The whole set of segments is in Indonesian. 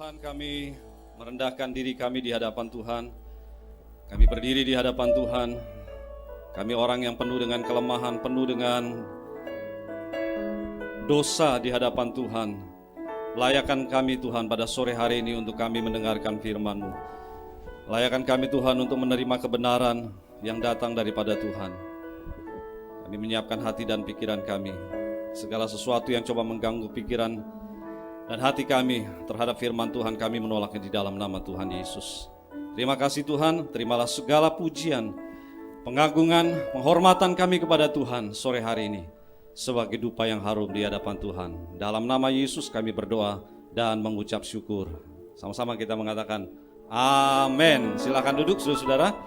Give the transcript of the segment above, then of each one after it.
Tuhan, kami merendahkan diri kami di hadapan Tuhan. Kami berdiri di hadapan Tuhan. Kami orang yang penuh dengan kelemahan, penuh dengan dosa di hadapan Tuhan. Layakan kami Tuhan pada sore hari ini untuk kami mendengarkan firman-Mu. Layakan kami Tuhan untuk menerima kebenaran yang datang daripada Tuhan. Kami menyiapkan hati dan pikiran kami. Segala sesuatu yang coba mengganggu pikiran dan hati kami terhadap firman Tuhan, kami menolaknya di dalam nama Tuhan Yesus. Terima kasih Tuhan, terimalah segala pujian, pengagungan, penghormatan kami kepada Tuhan sore hari ini sebagai dupa yang harum di hadapan Tuhan. Dalam nama Yesus kami berdoa dan mengucap syukur. Sama-sama kita mengatakan amin. Silakan duduk saudara-saudara.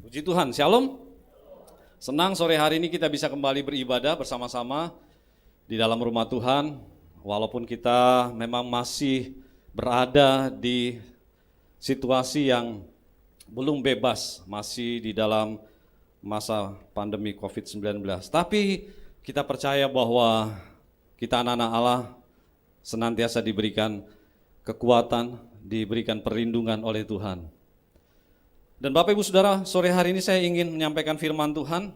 Puji Tuhan, shalom. Senang sore hari ini kita bisa kembali beribadah bersama-sama di dalam rumah Tuhan. Walaupun kita memang masih berada di situasi yang belum bebas, masih di dalam masa pandemi COVID-19. Tapi kita percaya bahwa kita anak-anak Allah senantiasa diberikan kekuatan, diberikan perlindungan oleh Tuhan. Dan Bapak Ibu Saudara, sore hari ini saya ingin menyampaikan firman Tuhan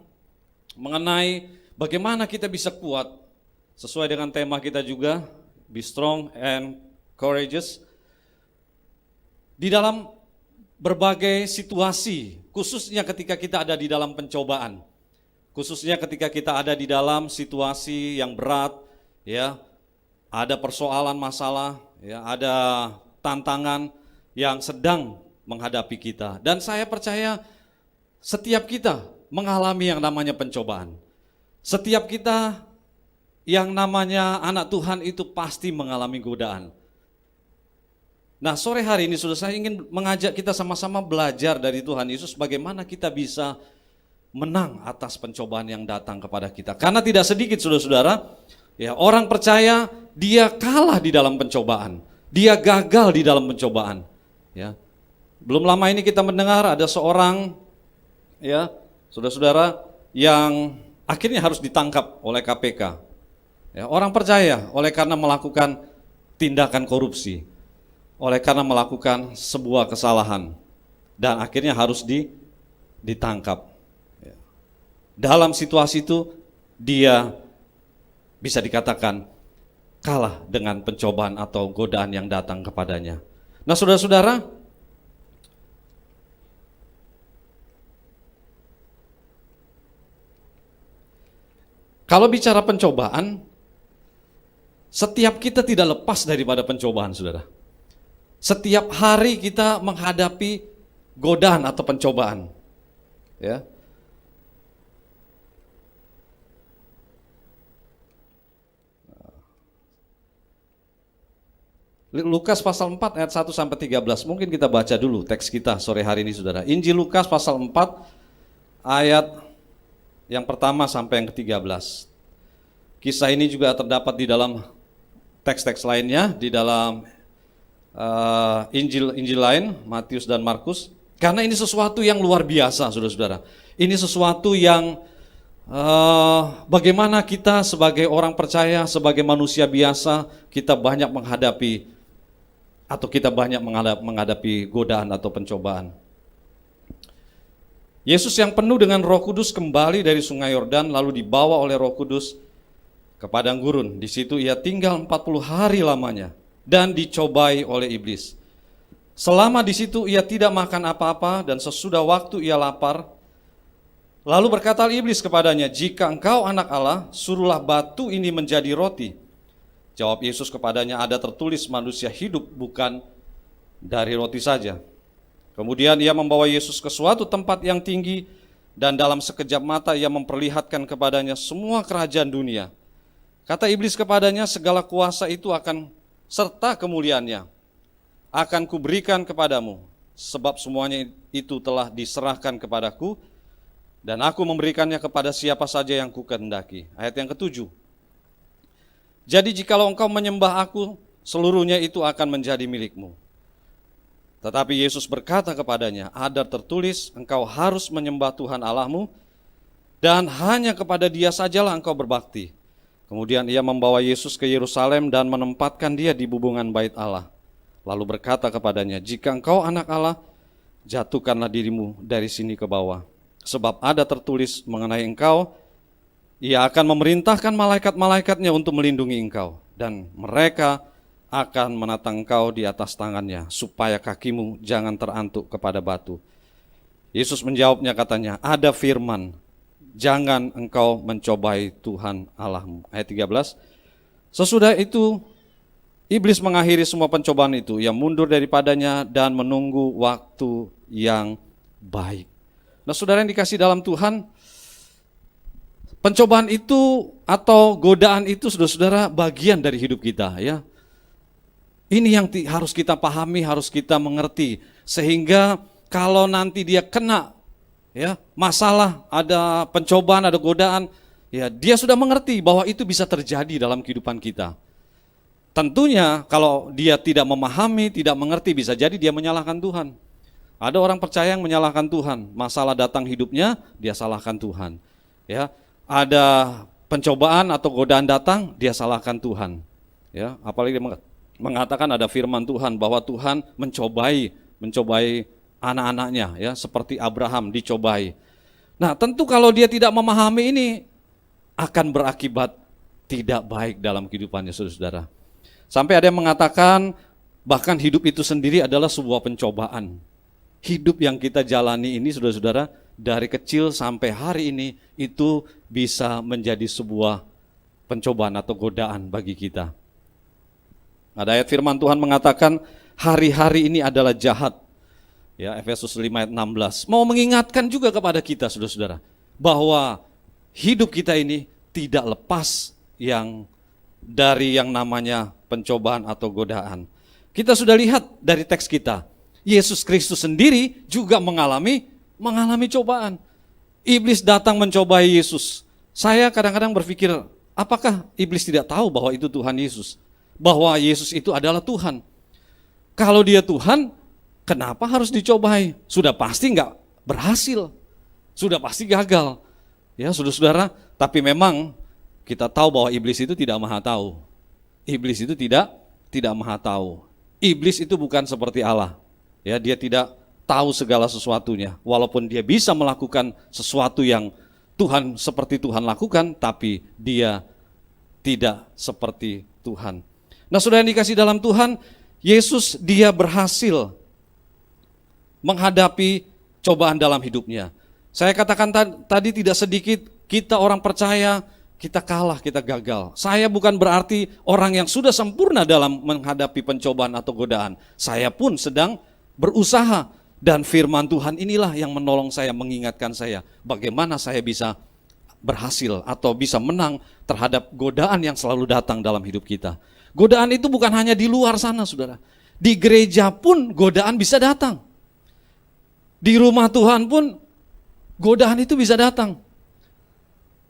mengenai bagaimana kita bisa kuat sesuai dengan tema kita juga, be strong and courageous, di dalam berbagai situasi, khususnya ketika kita ada di dalam pencobaan, khususnya ketika kita ada di dalam situasi yang berat, ya, ada persoalan masalah, ya, ada tantangan yang sedang menghadapi kita. Dan saya percaya setiap kita mengalami yang namanya pencobaan. Setiap kita yang namanya anak Tuhan itu pasti mengalami godaan. Nah, sore hari ini saya ingin mengajak kita sama-sama belajar dari Tuhan Yesus bagaimana kita bisa menang atas pencobaan yang datang kepada kita. Karena tidak sedikit saudara-saudara, ya, orang percaya dia kalah di dalam pencobaan. Dia gagal di dalam pencobaan, ya. Belum lama ini kita mendengar ada seorang, ya, saudara-saudara, yang akhirnya harus ditangkap oleh KPK. Ya, orang percaya oleh karena melakukan tindakan korupsi, oleh karena melakukan sebuah kesalahan, dan akhirnya harus ditangkap. Ya. Dalam situasi itu dia bisa dikatakan kalah dengan pencobaan atau godaan yang datang kepadanya. Nah, saudara-saudara, kalau bicara pencobaan, setiap kita tidak lepas daripada pencobaan, saudara. Setiap hari kita menghadapi godaan atau pencobaan, ya. Lukas pasal 4 ayat 1 sampai 13. Mungkin kita baca dulu teks kita sore hari ini, saudara. Injil Lukas pasal 4 ayat yang pertama sampai yang ke-13. Kisah ini juga terdapat di dalam teks-teks lainnya, di dalam Injil lain, Matius dan Markus. Karena ini sesuatu yang luar biasa, saudara-saudara. Ini sesuatu yang bagaimana kita sebagai orang percaya, sebagai manusia biasa, kita banyak menghadapi atau kita banyak menghadapi godaan atau pencobaan. Yesus yang penuh dengan Roh Kudus kembali dari Sungai Yordan lalu dibawa oleh Roh Kudus ke padang gurun. Di situ ia tinggal 40 hari lamanya dan dicobai oleh iblis. Selama di situ ia tidak makan apa-apa dan sesudah waktu ia lapar. Lalu berkata iblis kepadanya, "Jika engkau anak Allah, suruhlah batu ini menjadi roti." Jawab Yesus kepadanya, "Ada tertulis manusia hidup bukan dari roti saja." Kemudian ia membawa Yesus ke suatu tempat yang tinggi dan dalam sekejap mata ia memperlihatkan kepadanya semua kerajaan dunia. Kata iblis kepadanya, "Segala kuasa itu akan serta kemuliaannya akan kuberikan kepadamu, sebab semuanya itu telah diserahkan kepadaku dan aku memberikannya kepada siapa saja yang kukehendaki." Ayat yang ke-7. "Jadi jikalau engkau menyembah aku, seluruhnya itu akan menjadi milikmu." Tetapi Yesus berkata kepadanya, "Ada tertulis, engkau harus menyembah Tuhan Allahmu dan hanya kepada Dia sajalah engkau berbakti. Kemudian ia membawa Yesus ke Yerusalem dan menempatkan Dia di bubungan bait Allah. Lalu berkata kepadanya, jika engkau anak Allah, jatuhkanlah dirimu dari sini ke bawah. Sebab ada tertulis mengenai engkau, Ia akan memerintahkan malaikat-malaikatnya untuk melindungi engkau. Dan mereka akan menatang engkau di atas tangannya, supaya kakimu jangan terantuk kepada batu. Yesus menjawabnya katanya, ada firman, jangan engkau mencobai Tuhan Allahmu. Ayat 13, sesudah itu iblis mengakhiri semua pencobaan itu. Ia mundur daripadanya dan menunggu waktu yang baik. Nah saudara yang dikasih dalam Tuhan, pencobaan itu atau godaan itu saudara-saudara bagian dari hidup kita ya. Ini yang harus kita pahami, harus kita mengerti. Sehingga kalau nanti dia kena ya masalah, ada pencobaan, ada godaan, ya dia sudah mengerti bahwa itu bisa terjadi dalam kehidupan kita. Tentunya kalau dia tidak memahami, tidak mengerti, bisa jadi dia menyalahkan Tuhan. Ada orang percaya yang menyalahkan Tuhan, masalah datang hidupnya, dia salahkan Tuhan. Ya, ada pencobaan atau godaan datang, dia salahkan Tuhan. Ya, apalagi dia mengatakan ada firman Tuhan bahwa Tuhan mencobai anak-anaknya ya, seperti Abraham dicobai. Nah, tentu kalau dia tidak memahami ini akan berakibat tidak baik dalam kehidupannya saudara-saudara. Sampai ada yang mengatakan bahkan hidup itu sendiri adalah sebuah pencobaan. Hidup yang kita jalani ini saudara-saudara dari kecil sampai hari ini itu bisa menjadi sebuah pencobaan atau godaan bagi kita. Ada ayat firman Tuhan mengatakan hari-hari ini adalah jahat. Ya, Efesus 5 ayat 16. Mau mengingatkan juga kepada kita saudara-saudara bahwa hidup kita ini tidak lepas dari yang namanya pencobaan atau godaan. Kita sudah lihat dari teks kita, Yesus Kristus sendiri juga mengalami cobaan. Iblis datang mencobai Yesus. Saya kadang-kadang berpikir, apakah iblis tidak tahu bahwa itu Tuhan Yesus? Bahwa Yesus itu adalah Tuhan. Kalau dia Tuhan, kenapa harus dicobai? Sudah pasti enggak berhasil. Sudah pasti gagal. Ya, saudara-saudara, tapi memang kita tahu bahwa iblis itu tidak maha tahu. Iblis itu tidak maha tahu. Iblis itu bukan seperti Allah. Ya, dia tidak tahu segala sesuatunya. Walaupun dia bisa melakukan sesuatu yang seperti Tuhan lakukan, tapi dia tidak seperti Tuhan. Nah, saudara yang dikasih dalam Tuhan, Yesus dia berhasil menghadapi cobaan dalam hidupnya. Saya katakan tadi tidak sedikit kita orang percaya, kita kalah, kita gagal. Saya bukan berarti orang yang sudah sempurna dalam menghadapi pencobaan atau godaan. Saya pun sedang berusaha dan firman Tuhan inilah yang menolong saya, mengingatkan saya bagaimana saya bisa berhasil atau bisa menang terhadap godaan yang selalu datang dalam hidup kita. Godaan itu bukan hanya di luar sana, saudara. Di gereja pun godaan bisa datang. Di rumah Tuhan pun godaan itu bisa datang.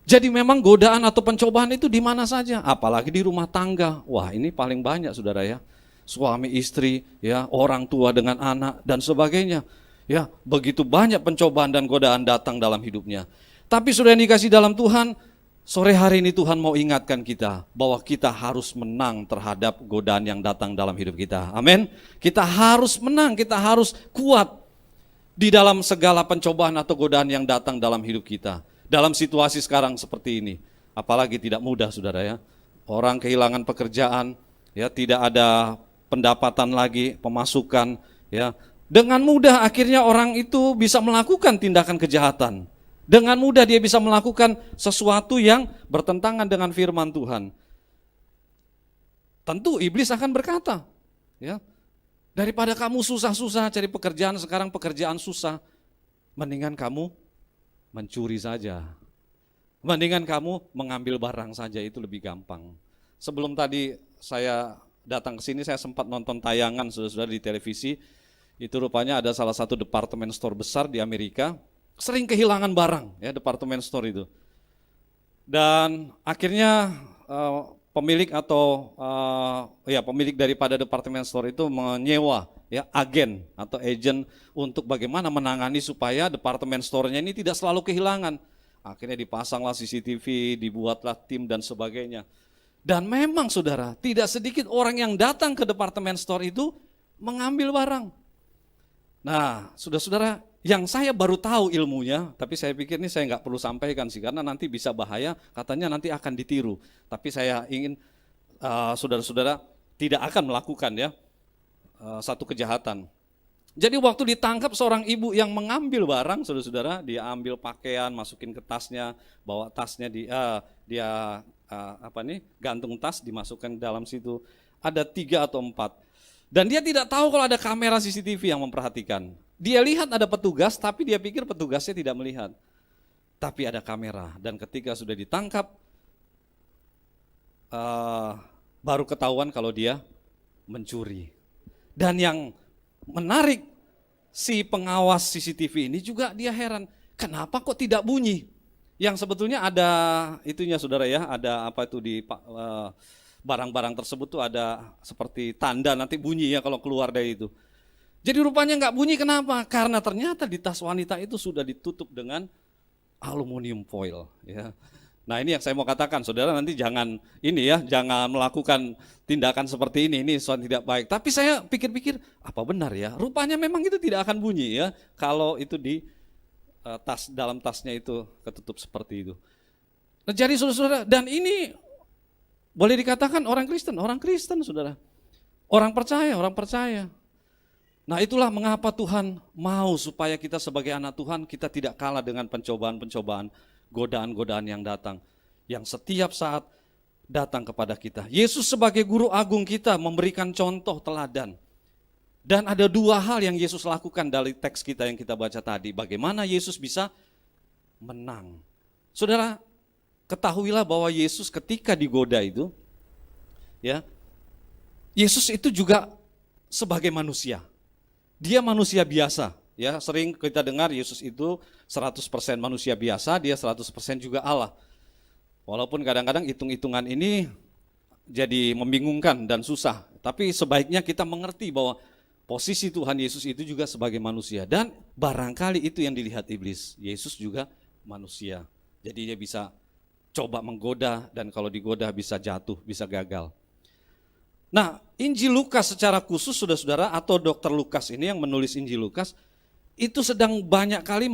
Jadi memang godaan atau pencobaan itu di mana saja, apalagi di rumah tangga. Wah, ini paling banyak, saudara ya. Suami istri, ya, orang tua dengan anak dan sebagainya. Ya, begitu banyak pencobaan dan godaan datang dalam hidupnya. Tapi sudah yang dikasih dalam Tuhan, sore hari ini Tuhan mau ingatkan kita bahwa kita harus menang terhadap godaan yang datang dalam hidup kita. Amin. Kita harus menang, kita harus kuat di dalam segala pencobaan atau godaan yang datang dalam hidup kita. Dalam situasi sekarang seperti ini, apalagi tidak mudah, saudara ya. Orang kehilangan pekerjaan, ya, tidak ada pendapatan lagi, pemasukan, ya. Dengan mudah akhirnya orang itu bisa melakukan tindakan kejahatan. Dengan mudah dia bisa melakukan sesuatu yang bertentangan dengan firman Tuhan. Tentu iblis akan berkata, ya, daripada kamu susah-susah cari pekerjaan, sekarang pekerjaan susah, mendingan kamu mencuri saja. Mendingan kamu mengambil barang saja, itu lebih gampang. Sebelum tadi saya datang ke sini, saya sempat nonton tayangan saudara-saudara di televisi. Itu rupanya ada salah satu departemen store besar di Amerika, sering kehilangan barang, ya, departemen store itu. Dan akhirnya pemilik daripada departemen store itu menyewa, ya, agen atau agent untuk bagaimana menangani supaya departemen store-nya ini tidak selalu kehilangan. Akhirnya dipasanglah CCTV, dibuatlah tim dan sebagainya. Dan memang saudara, tidak sedikit orang yang datang ke departemen store itu mengambil barang. Nah, saudara-saudara, yang saya baru tahu ilmunya, tapi saya pikir ini saya nggak perlu sampaikan sih, karena nanti bisa bahaya, katanya nanti akan ditiru. Tapi saya ingin saudara-saudara tidak akan melakukan ya satu kejahatan. Jadi waktu ditangkap seorang ibu yang mengambil barang, saudara-saudara, dia ambil pakaian, masukin ke tasnya, bawa tasnya dia gantung tas, dimasukkan ke dalam situ. Ada 3 atau 4. Dan dia tidak tahu kalau ada kamera CCTV yang memperhatikan. Dia lihat ada petugas, tapi dia pikir petugasnya tidak melihat. Tapi ada kamera, dan ketika sudah ditangkap, baru ketahuan kalau dia mencuri. Dan yang menarik, si pengawas CCTV ini juga dia heran, kenapa kok tidak bunyi? Yang sebetulnya ada itunya saudara ya, ada apa itu di barang-barang tersebut tuh ada seperti tanda nanti bunyi ya kalau keluar dari itu. Jadi rupanya nggak bunyi, kenapa? Karena ternyata di tas wanita itu sudah ditutup dengan aluminium foil ya. Nah ini yang saya mau katakan, saudara nanti jangan jangan melakukan tindakan seperti ini suatu tidak baik. Tapi saya pikir-pikir, apa benar ya? Rupanya memang itu tidak akan bunyi ya, kalau itu di dalam tasnya itu ketutup seperti itu. Nah, jadi saudara, dan ini boleh dikatakan orang Kristen saudara. Orang percaya. Nah itulah mengapa Tuhan mau supaya kita sebagai anak Tuhan, kita tidak kalah dengan pencobaan-pencobaan, godaan-godaan yang datang, yang setiap saat datang kepada kita. Yesus sebagai guru agung kita memberikan contoh teladan. Dan ada 2 hal yang Yesus lakukan dari teks kita yang kita baca tadi. Bagaimana Yesus bisa menang. Saudara, ketahuilah bahwa Yesus ketika digoda itu, ya, Yesus itu juga sebagai manusia. Dia manusia biasa. Ya, sering kita dengar Yesus itu 100% manusia biasa, dia 100% juga Allah. Walaupun kadang-kadang hitung-hitungan ini jadi membingungkan dan susah. Tapi sebaiknya kita mengerti bahwa posisi Tuhan Yesus itu juga sebagai manusia. Dan barangkali itu yang dilihat iblis. Yesus juga manusia. Jadi dia bisa coba menggoda, dan kalau digoda bisa jatuh, bisa gagal. Nah, Injil Lukas secara khusus saudara-saudara, atau Dr. Lukas ini yang menulis Injil Lukas, itu sedang banyak kali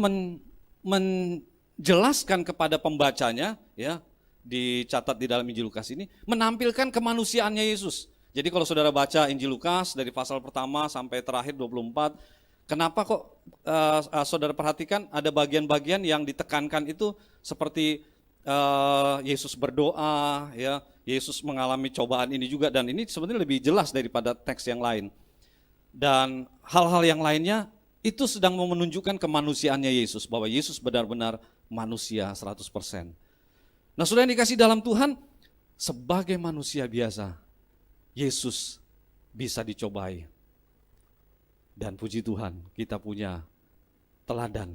menjelaskan kepada pembacanya, ya, dicatat di dalam Injil Lukas ini, menampilkan kemanusiaannya Yesus. Jadi kalau saudara baca Injil Lukas dari pasal pertama sampai terakhir 24, kenapa kok saudara perhatikan ada bagian-bagian yang ditekankan itu seperti Yesus berdoa, ya, Yesus mengalami cobaan ini juga, dan ini sebenarnya lebih jelas daripada teks yang lain. Dan hal-hal yang lainnya itu sedang menunjukkan kemanusiaannya Yesus, bahwa Yesus benar-benar manusia 100%. Nah, saudara yang dikasih dalam Tuhan, sebagai manusia biasa, Yesus bisa dicobai. Dan puji Tuhan, kita punya teladan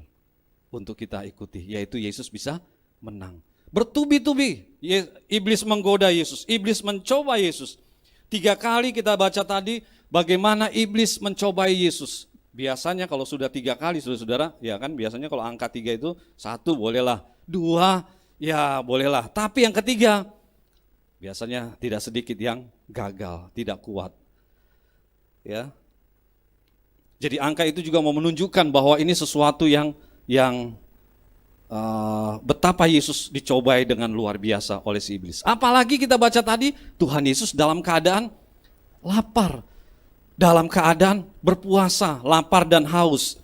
untuk kita ikuti, yaitu Yesus bisa menang. Bertubi-tubi iblis menggoda Yesus, iblis mencoba Yesus. 3 kali kita baca tadi bagaimana iblis mencobai Yesus. Biasanya kalau sudah 3 kali saudara-saudara, ya kan biasanya kalau angka 3 itu 1 bolehlah, 2 ya bolehlah. Tapi yang ketiga biasanya tidak sedikit yang gagal, tidak kuat. Ya. Jadi angka itu juga mau menunjukkan bahwa ini sesuatu yang betapa Yesus dicobai dengan luar biasa oleh si iblis. Apalagi kita baca tadi, Tuhan Yesus dalam keadaan lapar, dalam keadaan berpuasa, lapar dan haus.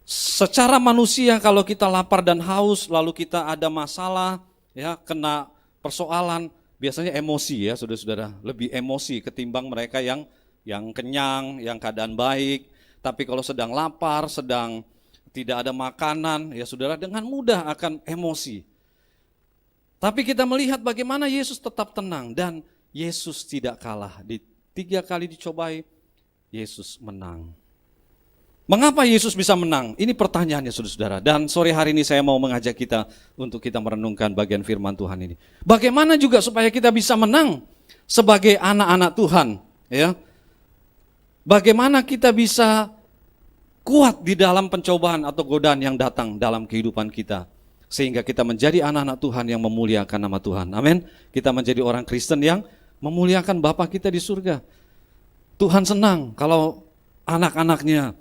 Secara manusia kalau kita lapar dan haus, lalu kita ada masalah, ya, kena persoalan, biasanya emosi ya saudara-saudara, lebih emosi ketimbang mereka yang kenyang, yang keadaan baik. Tapi kalau sedang lapar, sedang tidak ada makanan, ya saudara, dengan mudah akan emosi. Tapi kita melihat bagaimana Yesus tetap tenang, dan Yesus tidak kalah. Di 3 kali dicobai, Yesus menang. Mengapa Yesus bisa menang? Ini pertanyaannya saudara-saudara. Dan sore hari ini saya mau mengajak kita untuk kita merenungkan bagian firman Tuhan ini. Bagaimana juga supaya kita bisa menang sebagai anak-anak Tuhan, ya? Bagaimana kita bisa kuat di dalam pencobaan atau godaan yang datang dalam kehidupan kita. Sehingga kita menjadi anak-anak Tuhan yang memuliakan nama Tuhan. Amin. Kita menjadi orang Kristen yang memuliakan Bapa kita di surga. Tuhan senang kalau anak-anaknya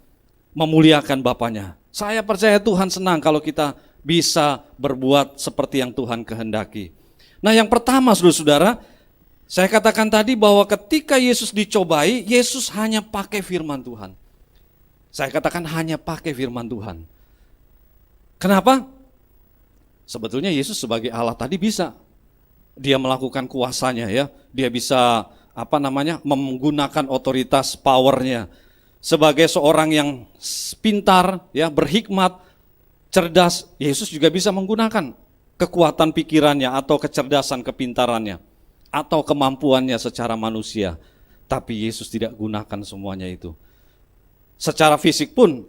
memuliakan Bapanya. Saya percaya Tuhan senang kalau kita bisa berbuat seperti yang Tuhan kehendaki. Nah, yang pertama saudara-saudara, saya katakan tadi bahwa ketika Yesus dicobai, Yesus hanya pakai firman Tuhan. Saya katakan hanya pakai firman Tuhan. Kenapa? Sebetulnya Yesus sebagai Allah tadi bisa. Dia melakukan kuasanya ya. Dia bisa menggunakan otoritas powernya. Sebagai seorang yang pintar, ya, berhikmat, cerdas, Yesus juga bisa menggunakan kekuatan pikirannya atau kecerdasan kepintarannya atau kemampuannya secara manusia. Tapi Yesus tidak gunakan semuanya itu. Secara fisik pun,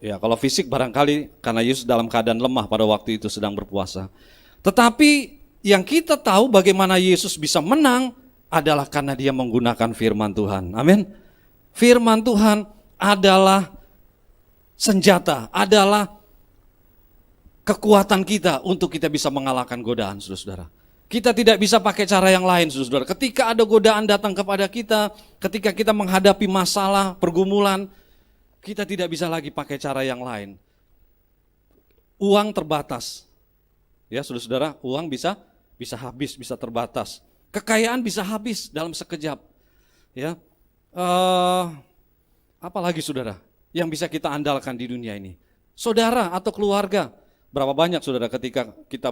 ya kalau fisik barangkali karena Yesus dalam keadaan lemah pada waktu itu sedang berpuasa. Tetapi yang kita tahu bagaimana Yesus bisa menang adalah karena dia menggunakan firman Tuhan. Amin. Firman Tuhan adalah senjata, adalah kekuatan kita untuk kita bisa mengalahkan godaan, saudara-saudara. Kita tidak bisa pakai cara yang lain, saudara-saudara. Ketika ada godaan datang kepada kita, ketika kita menghadapi masalah, pergumulan, kita tidak bisa lagi pakai cara yang lain. Uang terbatas. Ya, saudara-saudara, uang bisa habis, bisa terbatas. Kekayaan bisa habis dalam sekejap. Ya. Apalagi saudara yang bisa kita andalkan di dunia ini? Saudara atau keluarga. Berapa banyak saudara ketika kita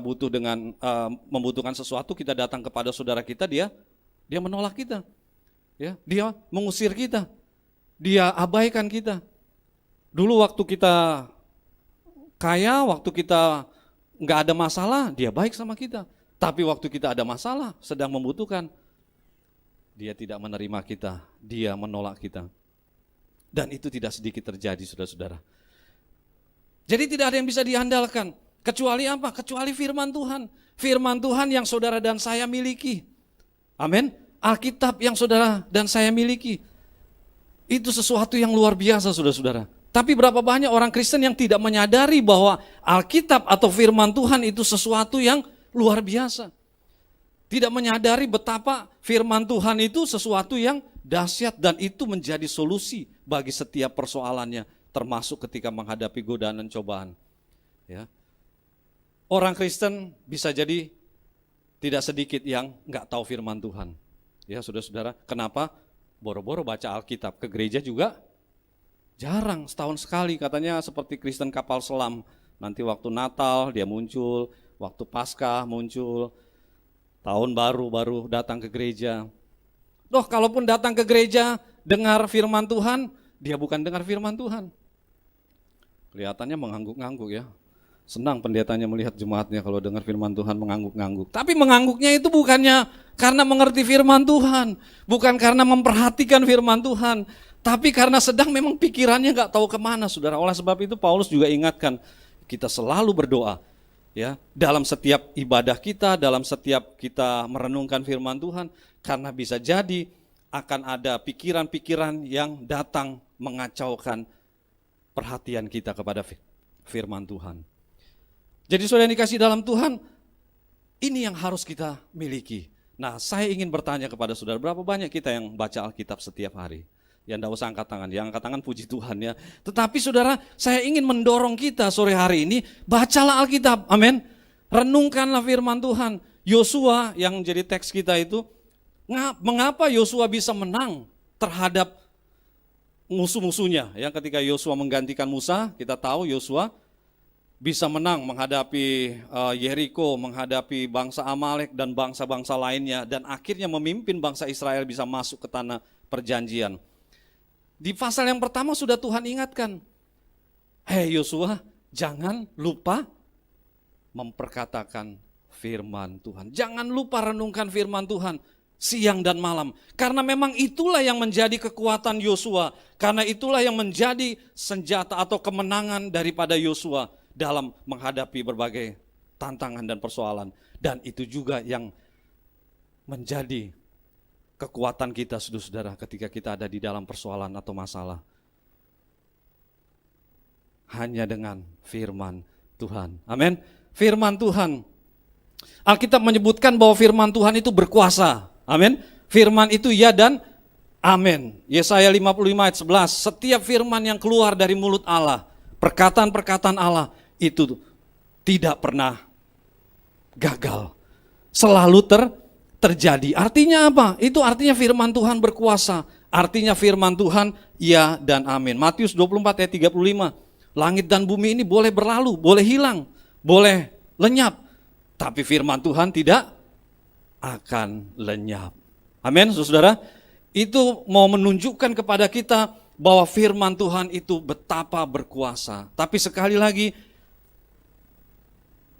membutuhkan sesuatu, kita datang kepada saudara kita, dia menolak kita. Ya, dia mengusir kita. Dia abaikan kita. Dulu waktu kita kaya, waktu kita nggak ada masalah, dia baik sama kita. Tapi waktu kita ada masalah, sedang membutuhkan, dia tidak menerima kita, dia menolak kita. Dan itu tidak sedikit terjadi, saudara-saudara. Jadi tidak ada yang bisa diandalkan. Kecuali apa? Kecuali firman Tuhan. Firman Tuhan yang saudara dan saya miliki. Amin. Alkitab yang saudara dan saya miliki. Itu sesuatu yang luar biasa, saudara-saudara. Tapi berapa banyak orang Kristen yang tidak menyadari bahwa Alkitab atau firman Tuhan itu sesuatu yang luar biasa. Tidak menyadari betapa firman Tuhan itu sesuatu yang dahsyat dan itu menjadi solusi bagi setiap persoalannya, termasuk ketika menghadapi godaan dan cobaan. Ya. Orang Kristen bisa jadi tidak sedikit yang nggak tahu firman Tuhan. Ya, saudara-saudara, kenapa? Boro-boro baca Alkitab, ke gereja juga jarang, setahun sekali, katanya seperti Kristen kapal selam. Nanti waktu Natal dia muncul, waktu Paskah muncul, tahun baru datang ke gereja. Loh, kalaupun datang ke gereja dengar firman Tuhan, dia bukan dengar firman Tuhan. Kelihatannya mengangguk-ngangguk ya. Senang pendetanya melihat jemaatnya kalau dengar firman Tuhan mengangguk-ngangguk. Tapi mengangguknya itu bukannya karena mengerti firman Tuhan, bukan karena memperhatikan firman Tuhan, tapi karena sedang memang pikirannya gak tahu kemana, saudara. Oleh sebab itu Paulus juga ingatkan, kita selalu berdoa. Ya, dalam setiap ibadah kita, dalam setiap kita merenungkan firman Tuhan, karena bisa jadi akan ada pikiran-pikiran yang datang mengacaukan perhatian kita kepada firman Tuhan. Jadi saudara yang dikasih dalam Tuhan, ini yang harus kita miliki. Nah, saya ingin bertanya kepada saudara, berapa banyak kita yang baca Alkitab setiap hari? Ya, enggak usah angkat tangan, yang angkat tangan puji Tuhan ya. Tetapi saudara, saya ingin mendorong kita sore hari ini, bacalah Alkitab, amin. Renungkanlah firman Tuhan. Yosua yang jadi teks kita itu, mengapa Yosua bisa menang terhadap musuh-musuhnya? Ya, ketika Yosua menggantikan Musa, kita tahu Yosua bisa menang menghadapi Yeriko, menghadapi bangsa Amalek dan bangsa-bangsa lainnya, dan akhirnya memimpin bangsa Israel bisa masuk ke tanah perjanjian. Di pasal yang pertama sudah Tuhan ingatkan, hei Yosua, jangan lupa memperkatakan firman Tuhan. Jangan lupa renungkan firman Tuhan siang dan malam. Karena memang itulah yang menjadi kekuatan Yosua. Karena itulah yang menjadi senjata atau kemenangan daripada Yosua dalam menghadapi berbagai tantangan dan persoalan. Dan itu juga yang menjadi kekuatan kita, saudara-saudara, ketika kita ada di dalam persoalan atau masalah. Hanya dengan firman Tuhan. Amin. firman Tuhan. Alkitab menyebutkan bahwa firman Tuhan itu berkuasa. Amin. Firman itu ya dan amin. Yesaya 55 ayat 11, setiap firman yang keluar dari mulut Allah, perkataan-perkataan Allah itu tidak pernah gagal. Selalu terjadi. Artinya apa? Itu artinya firman Tuhan berkuasa. Artinya firman Tuhan ya dan amin. Matius 24 ayat 35, langit dan bumi ini boleh berlalu, boleh hilang, boleh lenyap, tapi firman Tuhan tidak akan lenyap. Amin, saudara. Itu mau menunjukkan kepada kita bahwa firman Tuhan itu betapa berkuasa. Tapi sekali lagi,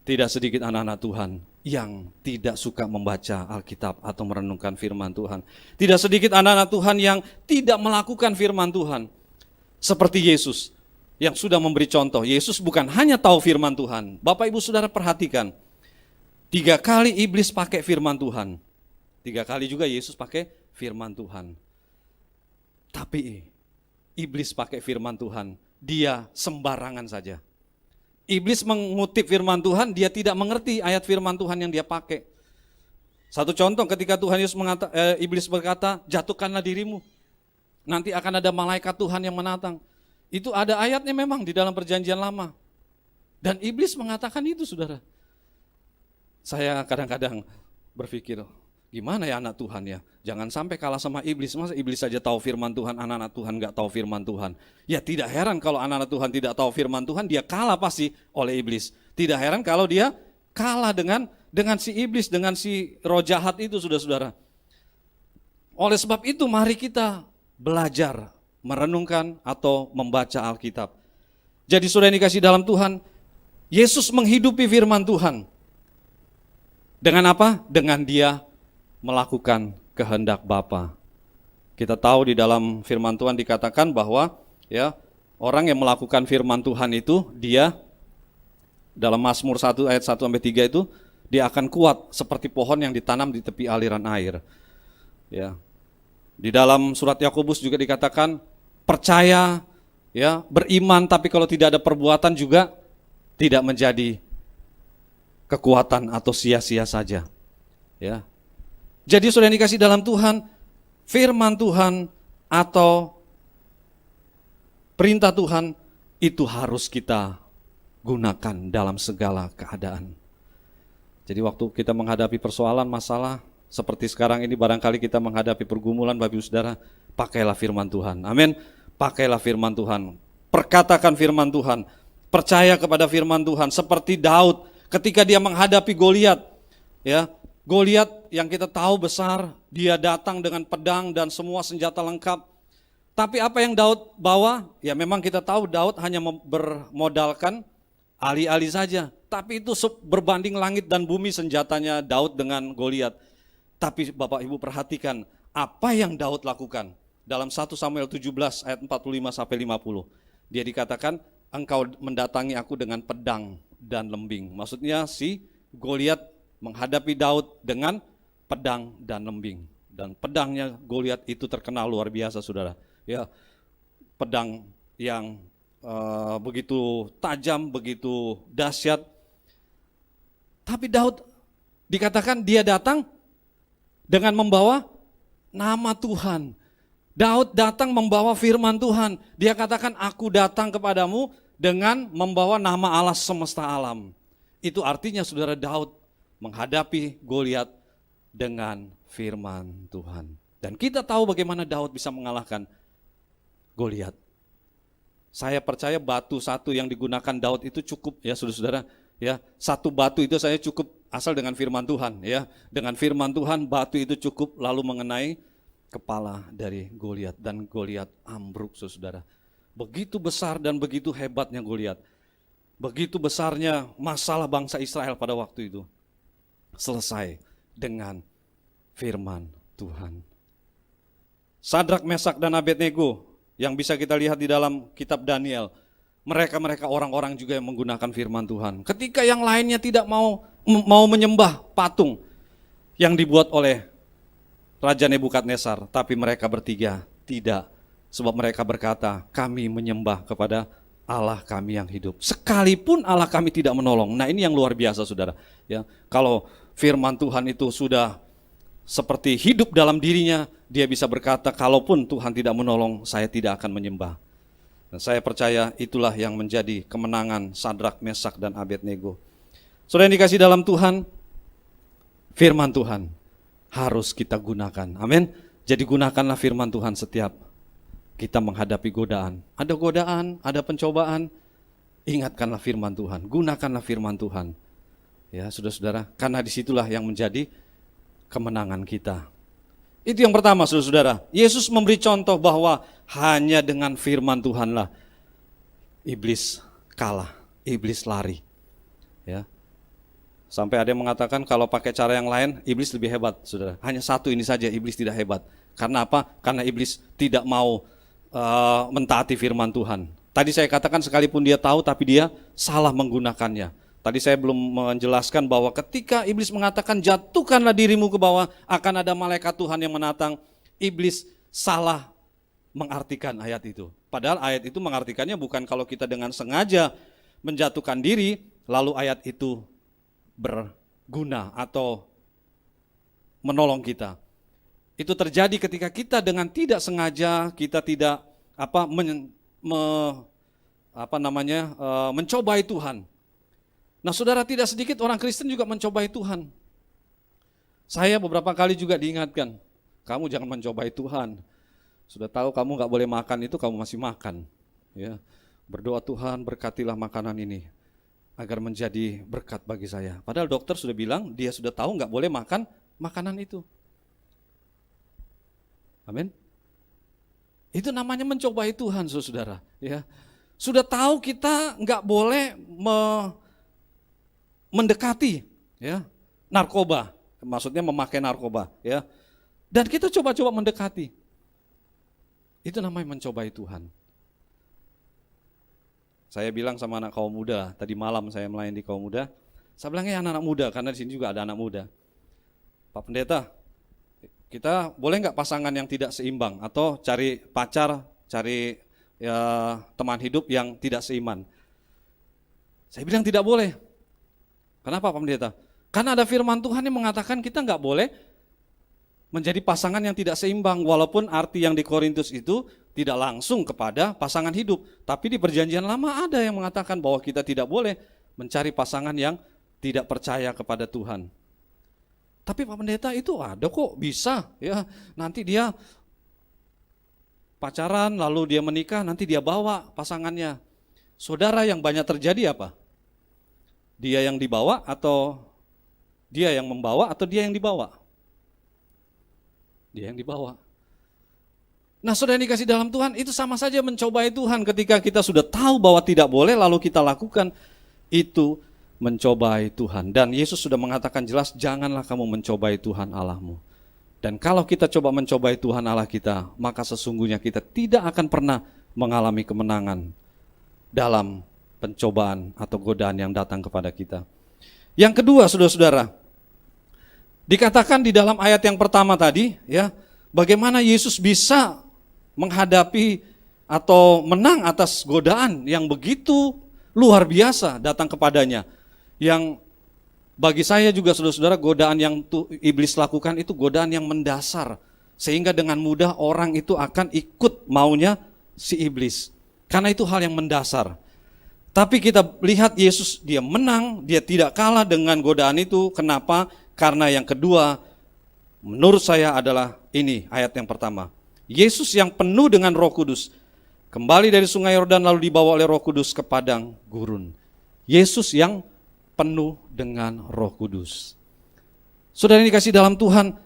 tidak sedikit anak-anak Tuhan yang tidak suka membaca Alkitab atau merenungkan firman Tuhan. Tidak sedikit anak-anak Tuhan yang tidak melakukan firman Tuhan. Seperti Yesus yang sudah memberi contoh. Yesus bukan hanya tahu firman Tuhan. Bapak Ibu Saudara perhatikan, 3 kali iblis pakai firman Tuhan. 3 kali juga Yesus pakai firman Tuhan. Tapi iblis pakai firman Tuhan, dia sembarangan saja. Iblis mengutip firman Tuhan, dia tidak mengerti ayat firman Tuhan yang dia pakai. Satu contoh ketika Tuhan Yesus iblis berkata, jatuhkanlah dirimu, nanti akan ada malaikat Tuhan yang menatang. Itu ada ayatnya memang di dalam perjanjian lama. Dan iblis mengatakan itu, saudara. Saya kadang-kadang berpikir, gimana ya anak Tuhan ya, jangan sampai kalah sama iblis. Masa iblis saja tahu firman Tuhan, anak-anak Tuhan gak tahu firman Tuhan. Ya tidak heran kalau anak-anak Tuhan tidak tahu firman Tuhan, dia kalah pasti oleh iblis. Tidak heran kalau dia kalah dengan si iblis, dengan si roh jahat itu, saudara-saudara. Oleh sebab itu mari kita belajar merenungkan atau membaca Alkitab. Jadi saudara yang dikasih dalam Tuhan, Yesus menghidupi firman Tuhan. Dengan apa? Dengan dia melakukan kehendak Bapa. Kita tahu di dalam firman Tuhan dikatakan bahwa ya, orang yang melakukan firman Tuhan itu dia dalam Mazmur 1 ayat 1 sampai 3 itu dia akan kuat seperti pohon yang ditanam di tepi aliran air. Ya. Di dalam surat Yakobus juga dikatakan percaya, ya, beriman, tapi kalau tidak ada perbuatan juga tidak menjadi kekuatan atau sia-sia saja. Ya. Jadi saudara yang dikasih dalam Tuhan, firman Tuhan atau perintah Tuhan itu harus kita gunakan dalam segala keadaan. Jadi waktu kita menghadapi persoalan, masalah, seperti sekarang ini barangkali kita menghadapi pergumulan, Bapak Ibu Saudara, pakailah firman Tuhan. Amin. Pakailah firman Tuhan. Perkatakan firman Tuhan. Percaya kepada firman Tuhan. Seperti Daud ketika dia menghadapi Goliat. Ya, Goliat yang kita tahu besar, dia datang dengan pedang dan semua senjata lengkap. Tapi apa yang Daud bawa? Ya memang kita tahu Daud hanya bermodalkan ali-ali saja. Tapi itu berbanding langit dan bumi senjatanya Daud dengan Goliat. Tapi Bapak Ibu perhatikan apa yang Daud lakukan. Dalam 1 Samuel 17 ayat 45 sampai 50. Dia dikatakan, engkau mendatangi aku dengan pedang dan lembing. Maksudnya si Goliat menghadapi Daud dengan pedang dan lembing. Dan pedangnya Goliat itu terkenal luar biasa, saudara. Ya, pedang yang begitu tajam, begitu dahsyat. Tapi Daud dikatakan dia datang dengan membawa nama Tuhan. Daud datang membawa firman Tuhan. Dia katakan, aku datang kepadamu dengan membawa nama Allah semesta alam. Itu artinya saudara, Daud menghadapi Goliat dengan firman Tuhan. Dan kita tahu bagaimana Daud bisa mengalahkan Goliat. Saya percaya batu satu yang digunakan Daud itu cukup ya saudara-saudara. Ya, satu batu itu saya cukup asal dengan firman Tuhan. Ya, dengan firman Tuhan batu itu cukup lalu mengenai kepala dari Goliat dan Goliat ambruk saudara. Begitu besar dan begitu hebatnya Goliat. Begitu besarnya masalah bangsa Israel pada waktu itu. Selesai dengan firman Tuhan. Sadrak, Mesak, dan Abednego yang bisa kita lihat di dalam kitab Daniel. Mereka orang-orang juga yang menggunakan firman Tuhan. Ketika yang lainnya tidak mau menyembah patung yang dibuat oleh Raja Nebukadnezar, tapi mereka bertiga tidak. Sebab mereka berkata, kami menyembah kepada Allah kami yang hidup. Sekalipun Allah kami tidak menolong. Nah, ini yang luar biasa, saudara. Ya, kalau firman Tuhan itu sudah seperti hidup dalam dirinya, dia bisa berkata, kalaupun Tuhan tidak menolong, saya tidak akan menyembah. Dan saya percaya itulah yang menjadi kemenangan Sadrak, Mesak, dan Abednego. Saudara yang dikasih dalam Tuhan, firman Tuhan harus kita gunakan. Amin. Jadi gunakanlah firman Tuhan setiap kita menghadapi godaan. Ada godaan, ada pencobaan, ingatkanlah firman Tuhan, gunakanlah firman Tuhan. Ya, saudara-saudara, karena disitulah yang menjadi kemenangan kita. Itu yang pertama, saudara-saudara. Yesus memberi contoh bahwa hanya dengan firman Tuhanlah iblis kalah, iblis lari. Ya. Sampai ada yang mengatakan kalau pakai cara yang lain, iblis lebih hebat, saudara. Hanya satu ini saja, iblis tidak hebat. Karena apa? Karena iblis tidak mau mentaati firman Tuhan. Tadi saya katakan sekalipun dia tahu, tapi dia salah menggunakannya. Tadi saya belum menjelaskan bahwa ketika iblis mengatakan jatuhkanlah dirimu ke bawah, akan ada malaikat Tuhan yang menatang. Iblis salah mengartikan ayat itu. Padahal ayat itu mengartikannya bukan kalau kita dengan sengaja menjatuhkan diri, lalu ayat itu berguna atau menolong kita. Itu terjadi ketika kita dengan tidak sengaja, kita tidak mencobai Tuhan. Nah, saudara, tidak sedikit orang Kristen juga mencobai Tuhan. Saya beberapa kali juga diingatkan, kamu jangan mencobai Tuhan. Sudah tahu kamu gak boleh makan itu, kamu masih makan. Ya, berdoa, Tuhan berkatilah makanan ini agar menjadi berkat bagi saya. Padahal dokter sudah bilang, dia sudah tahu gak boleh makan makanan itu. Amin. Itu namanya mencobai Tuhan, saudara. Ya, sudah tahu kita nggak boleh mendekati, ya, narkoba, maksudnya memakai narkoba, ya. Dan kita coba-coba mendekati. Itu namanya mencobai Tuhan. Saya bilang sama anak kaum muda, tadi malam saya melayani di kaum muda. Saya bilangnya anak-anak muda, karena di sini juga ada anak muda. Pak Pendeta, kita boleh nggak pasangan yang tidak seimbang atau cari pacar, cari teman hidup yang tidak seiman? Saya bilang tidak boleh. Kenapa Pak Pendeta? Karena ada firman Tuhan yang mengatakan kita nggak boleh menjadi pasangan yang tidak seimbang, walaupun arti yang di Korintus itu tidak langsung kepada pasangan hidup. Tapi di perjanjian lama ada yang mengatakan bahwa kita tidak boleh mencari pasangan yang tidak percaya kepada Tuhan. Tapi Pak Pendeta itu ada kok, bisa ya. Nanti dia pacaran lalu dia menikah, nanti dia bawa pasangannya. Saudara, yang banyak terjadi apa? Dia yang dibawa atau dia yang membawa atau dia yang dibawa? Dia yang dibawa. Nah, saudara yang dikasih dalam Tuhan, itu sama saja mencobai Tuhan ketika kita sudah tahu bahwa tidak boleh lalu kita lakukan itu. Mencobai Tuhan. Dan Yesus sudah mengatakan jelas, janganlah kamu mencobai Tuhan Allahmu. Dan kalau kita coba mencobai Tuhan Allah kita, maka sesungguhnya kita tidak akan pernah mengalami kemenangan dalam pencobaan atau godaan yang datang kepada kita. Yang kedua, saudara-saudara, dikatakan di dalam ayat yang pertama tadi, ya, bagaimana Yesus bisa menghadapi atau menang atas godaan yang begitu luar biasa datang kepadanya. Yang bagi saya juga, saudara-saudara, godaan yang iblis lakukan itu godaan yang mendasar. Sehingga dengan mudah orang itu akan ikut maunya si iblis. Karena itu hal yang mendasar. Tapi kita lihat Yesus, dia menang, dia tidak kalah dengan godaan itu. Kenapa? Karena yang kedua, menurut saya adalah ini ayat yang pertama. Yesus yang penuh dengan Roh Kudus kembali dari sungai Yordan lalu dibawa oleh Roh Kudus ke padang gurun. Yesus yang penuh dengan Roh Kudus. Saudara yang dikasih dalam Tuhan,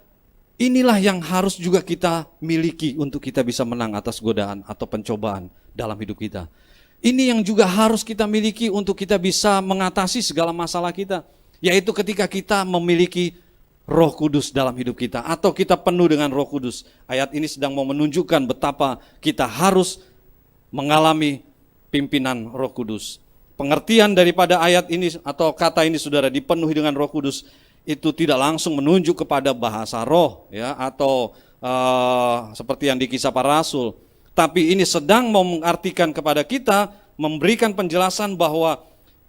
inilah yang harus juga kita miliki untuk kita bisa menang atas godaan atau pencobaan dalam hidup kita. Ini yang juga harus kita miliki untuk kita bisa mengatasi segala masalah kita, yaitu ketika kita memiliki Roh Kudus dalam hidup kita atau kita penuh dengan Roh Kudus. Ayat ini sedang mau menunjukkan betapa kita harus mengalami pimpinan Roh Kudus. Pengertian daripada ayat ini atau kata ini, saudara, dipenuhi dengan Roh Kudus, itu tidak langsung menunjuk kepada bahasa roh, ya, atau seperti yang di Kisah Para Rasul. Tapi ini sedang mau mengartikan kepada kita memberikan penjelasan bahwa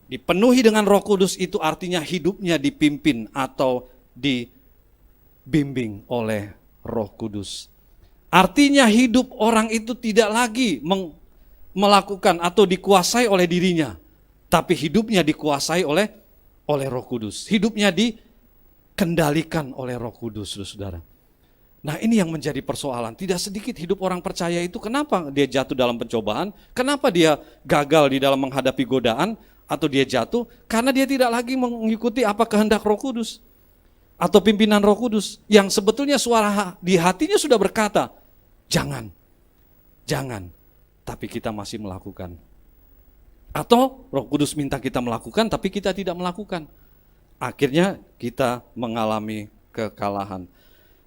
dipenuhi dengan Roh Kudus itu artinya hidupnya dipimpin atau dibimbing oleh Roh Kudus. Artinya hidup orang itu tidak lagi melakukan atau dikuasai oleh dirinya, tapi hidupnya dikuasai oleh Roh Kudus. Hidupnya dikendalikan oleh Roh Kudus, saudara. Nah, ini yang menjadi persoalan. Tidak sedikit hidup orang percaya itu, kenapa dia jatuh dalam pencobaan, kenapa dia gagal di dalam menghadapi godaan, atau dia jatuh karena dia tidak lagi mengikuti apa kehendak Roh Kudus atau pimpinan Roh Kudus, yang sebetulnya suara di hatinya sudah berkata, jangan, tapi kita masih melakukan. Atau Roh Kudus minta kita melakukan, tapi kita tidak melakukan. Akhirnya kita mengalami kekalahan.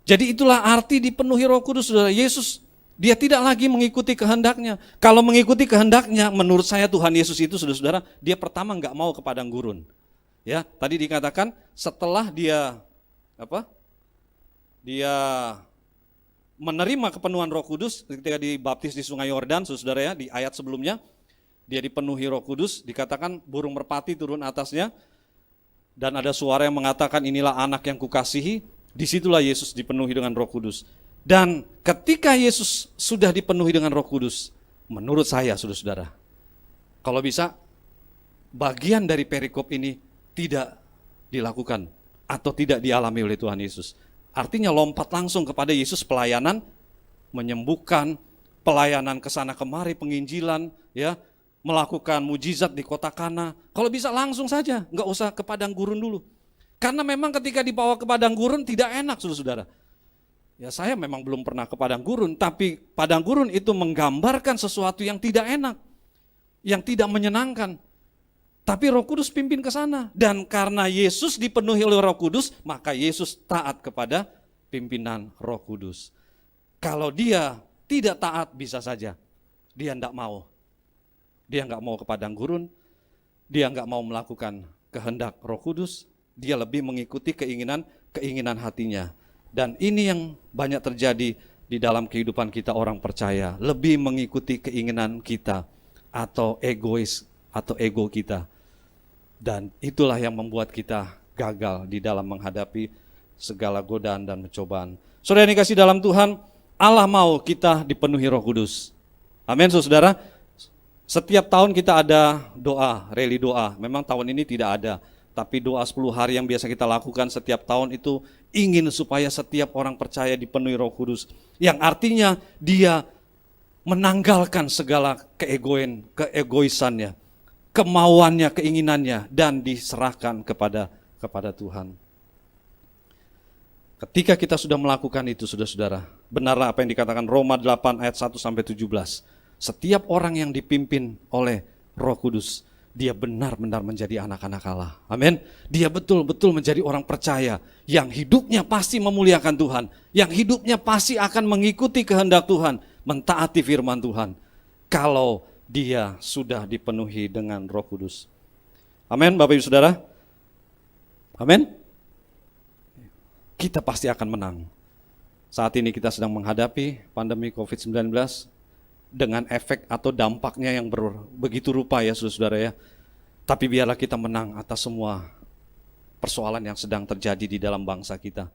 Jadi itulah arti dipenuhi Roh Kudus, saudara. Yesus, dia tidak lagi mengikuti kehendaknya. Kalau mengikuti kehendaknya, menurut saya Tuhan Yesus itu, saudara-saudara, dia pertama nggak mau ke padang gurun. Ya, tadi dikatakan setelah dia menerima kepenuhan Roh Kudus ketika dibaptis di Sungai Yordan, saudara ya, di ayat sebelumnya, dia dipenuhi Roh Kudus, dikatakan burung merpati turun atasnya, dan ada suara yang mengatakan, inilah anak yang kukasihi. Disitulah Yesus dipenuhi dengan Roh Kudus. Dan ketika Yesus sudah dipenuhi dengan Roh Kudus, menurut saya, saudara-saudara, kalau bisa bagian dari perikop ini tidak dilakukan atau tidak dialami oleh Tuhan Yesus. Artinya lompat langsung kepada Yesus, pelayanan, menyembuhkan, pelayanan kesana kemari, penginjilan, ya, melakukan mujizat di kota Kana. Kalau bisa langsung saja, nggak usah ke padang gurun dulu. Karena memang ketika dibawa ke padang gurun tidak enak, saudara-saudara. Ya, saya memang belum pernah ke padang gurun, tapi padang gurun itu menggambarkan sesuatu yang tidak enak, yang tidak menyenangkan. Tapi Roh Kudus pimpin ke sana. Dan karena Yesus dipenuhi oleh Roh Kudus, maka Yesus taat kepada pimpinan Roh Kudus. Kalau dia tidak taat, bisa saja dia tidak mau. Dia nggak mau ke padang gurun, dia nggak mau melakukan kehendak Roh Kudus, dia lebih mengikuti keinginan hatinya. Dan ini yang banyak terjadi di dalam kehidupan kita orang percaya, lebih mengikuti keinginan kita atau egois atau ego kita. Dan itulah yang membuat kita gagal di dalam menghadapi segala godaan dan pencobaan. Saudara yang dikasih dalam Tuhan, Allah mau kita dipenuhi Roh Kudus. Amin, saudara. Setiap tahun kita ada doa, rally doa. Memang tahun ini tidak ada, tapi doa 10 hari yang biasa kita lakukan setiap tahun itu ingin supaya setiap orang percaya dipenuhi Roh Kudus. Yang artinya dia menanggalkan segala keegoisannya, kemauannya, keinginannya, dan diserahkan kepada Tuhan. Ketika kita sudah melakukan itu, saudara-saudara, benarlah apa yang dikatakan Roma 8 ayat 1-17. Setiap orang yang dipimpin oleh Roh Kudus, dia benar-benar menjadi anak-anak Allah. Amin. Dia betul-betul menjadi orang percaya yang hidupnya pasti memuliakan Tuhan, yang hidupnya pasti akan mengikuti kehendak Tuhan, mentaati firman Tuhan, kalau dia sudah dipenuhi dengan Roh Kudus. Amin, Bapak Ibu Saudara. Amin. Kita pasti akan menang. Saat ini kita sedang menghadapi pandemi COVID-19 dengan efek atau dampaknya yang begitu rupa ya saudara ya. Tapi biarlah kita menang atas semua persoalan yang sedang terjadi di dalam bangsa kita,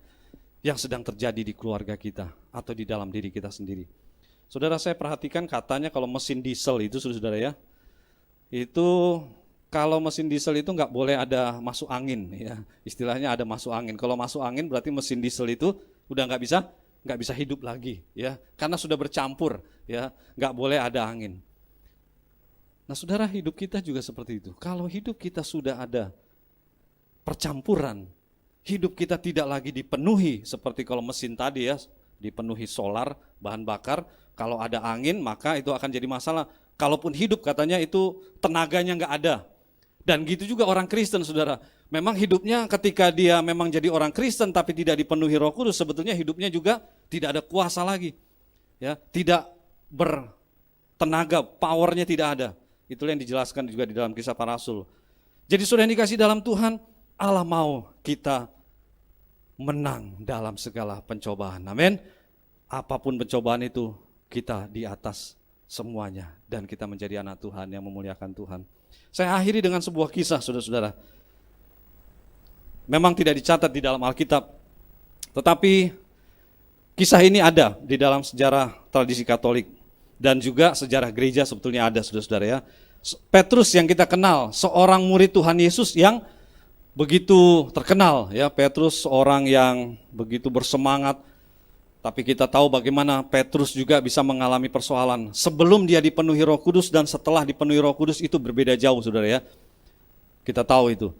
yang sedang terjadi di keluarga kita atau di dalam diri kita sendiri. Saudara, saya perhatikan katanya kalau mesin diesel itu saudara ya, itu kalau mesin diesel itu nggak boleh ada masuk angin ya, istilahnya ada masuk angin. Kalau masuk angin berarti mesin diesel itu udah nggak bisa hidup lagi ya, karena sudah bercampur ya, nggak boleh ada angin. Nah saudara, hidup kita juga seperti itu. Kalau hidup kita sudah ada percampuran, hidup kita tidak lagi dipenuhi seperti kalau mesin tadi ya, dipenuhi solar, bahan bakar, kalau ada angin maka itu akan jadi masalah. Kalaupun hidup katanya itu tenaganya nggak ada. Dan gitu juga orang Kristen saudara, memang hidupnya ketika dia memang jadi orang Kristen tapi tidak dipenuhi Roh Kudus, sebetulnya hidupnya juga tidak ada kuasa lagi, ya, tidak bertenaga, powernya tidak ada. Itulah yang dijelaskan juga di dalam Kisah Para Rasul. Jadi saudara yang dikasih dalam Tuhan, Allah mau kita menang dalam segala pencobaan. Amin. Apapun pencobaan itu, kita di atas semuanya. Dan kita menjadi anak Tuhan yang memuliakan Tuhan. Saya akhiri dengan sebuah kisah, saudara-saudara. Memang tidak dicatat di dalam Alkitab, tetapi kisah ini ada di dalam sejarah tradisi Katolik. Dan juga sejarah gereja sebetulnya ada, saudara-saudara ya. Petrus yang kita kenal, seorang murid Tuhan Yesus yang begitu terkenal ya. Petrus seorang yang begitu bersemangat. Tapi kita tahu bagaimana Petrus juga bisa mengalami persoalan. Sebelum dia dipenuhi Roh Kudus dan setelah dipenuhi Roh Kudus itu berbeda jauh, saudara ya. Kita tahu itu.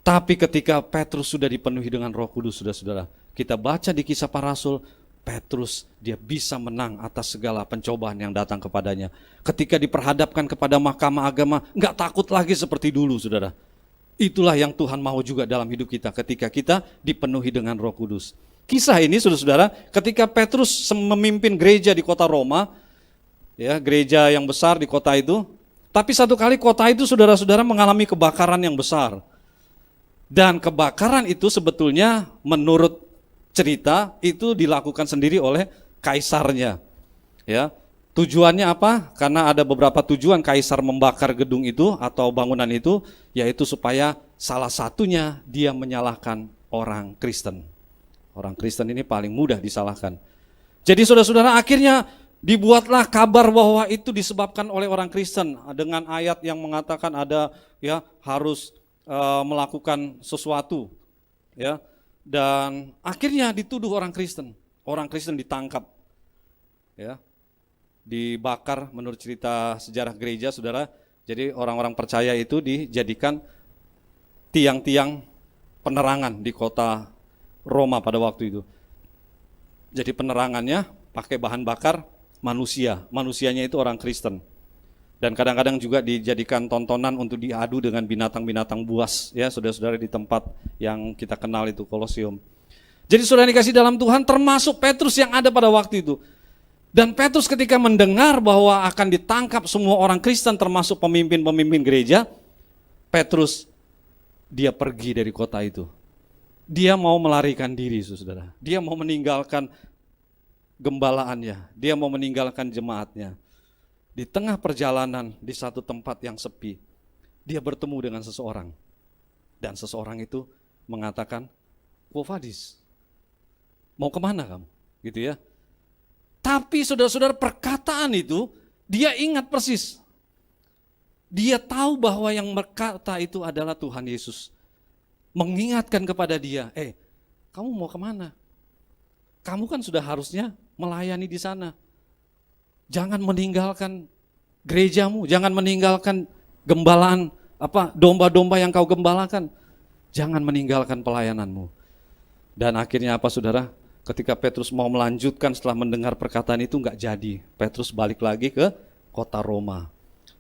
Tapi ketika Petrus sudah dipenuhi dengan Roh Kudus, saudara-saudara, kita baca di Kisah Para Rasul, Petrus dia bisa menang atas segala pencobaan yang datang kepadanya. Ketika diperhadapkan kepada mahkamah agama, enggak takut lagi seperti dulu, saudara. Itulah yang Tuhan mau juga dalam hidup kita ketika kita dipenuhi dengan Roh Kudus. Kisah ini, saudara-saudara, ketika Petrus memimpin gereja di kota Roma, ya, gereja yang besar di kota itu, tapi satu kali kota itu, saudara-saudara, mengalami kebakaran yang besar. Dan kebakaran itu sebetulnya menurut cerita itu dilakukan sendiri oleh kaisarnya. Ya, tujuannya apa? Karena ada beberapa tujuan kaisar membakar gedung itu atau bangunan itu, yaitu supaya salah satunya dia menyalahkan orang Kristen. Orang Kristen ini paling mudah disalahkan. Jadi saudara-saudara, akhirnya dibuatlah kabar bahwa itu disebabkan oleh orang Kristen dengan ayat yang mengatakan ada ya harus melakukan sesuatu ya, dan akhirnya dituduh orang Kristen ditangkap ya, dibakar menurut cerita sejarah gereja, saudara. Jadi orang-orang percaya itu dijadikan tiang-tiang penerangan di kota Roma pada waktu itu. Jadi penerangannya pakai bahan bakar manusianya itu orang Kristen. Dan kadang-kadang juga dijadikan tontonan untuk diadu dengan binatang-binatang buas ya, saudara-saudara, di tempat yang kita kenal itu Kolosium. Jadi saudara dikasih dalam Tuhan, termasuk Petrus yang ada pada waktu itu. Dan Petrus ketika mendengar bahwa akan ditangkap semua orang Kristen termasuk pemimpin-pemimpin gereja, Petrus dia pergi dari kota itu. Dia mau melarikan diri, saudara. Dia mau meninggalkan gembalaannya, dia mau meninggalkan jemaatnya. Di tengah perjalanan di satu tempat yang sepi, dia bertemu dengan seseorang. Dan seseorang itu mengatakan, "Quo vadis? Mau kemana kamu?" Gitu ya. Tapi saudara-saudara, perkataan itu dia ingat persis. Dia tahu bahwa yang berkata itu adalah Tuhan Yesus. Mengingatkan kepada dia, kamu mau kemana? Kamu kan sudah harusnya melayani di sana. Jangan meninggalkan gerejamu, jangan meninggalkan gembalaan domba-domba yang kau gembalakan. Jangan meninggalkan pelayananmu. Dan akhirnya apa, saudara? Ketika Petrus mau melanjutkan setelah mendengar perkataan itu, enggak jadi. Petrus balik lagi ke kota Roma.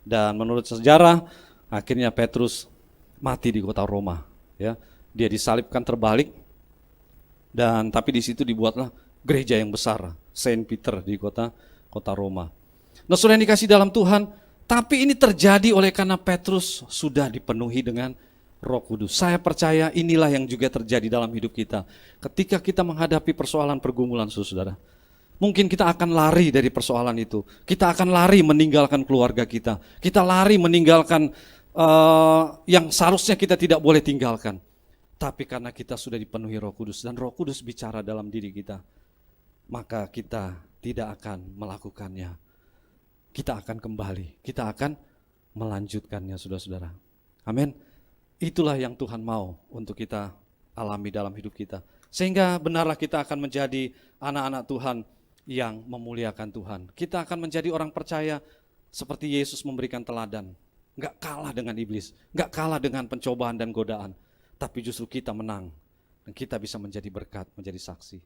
Dan menurut sejarah, akhirnya Petrus mati di kota Roma. Ya, dia disalibkan terbalik. Dan tapi di situ dibuatlah gereja yang besar, Saint Peter di kota Roma. Nah, saudara yang dikasih dalam Tuhan, tapi ini terjadi oleh karena Petrus sudah dipenuhi dengan Roh Kudus. Saya percaya inilah yang juga terjadi dalam hidup kita. Ketika kita menghadapi persoalan pergumulan, saudara, mungkin kita akan lari dari persoalan itu. Kita akan lari meninggalkan keluarga kita. Kita lari meninggalkan yang seharusnya kita tidak boleh tinggalkan. Tapi karena kita sudah dipenuhi Roh Kudus dan Roh Kudus bicara dalam diri kita, maka kita tidak akan melakukannya. Kita akan kembali, kita akan melanjutkannya, saudara-saudara. Amin. Itulah yang Tuhan mau untuk kita alami dalam hidup kita. Sehingga benarlah kita akan menjadi anak-anak Tuhan yang memuliakan Tuhan. Kita akan menjadi orang percaya seperti Yesus memberikan teladan. Enggak kalah dengan iblis, enggak kalah dengan pencobaan dan godaan. Tapi justru kita menang dan kita bisa menjadi berkat, menjadi saksi.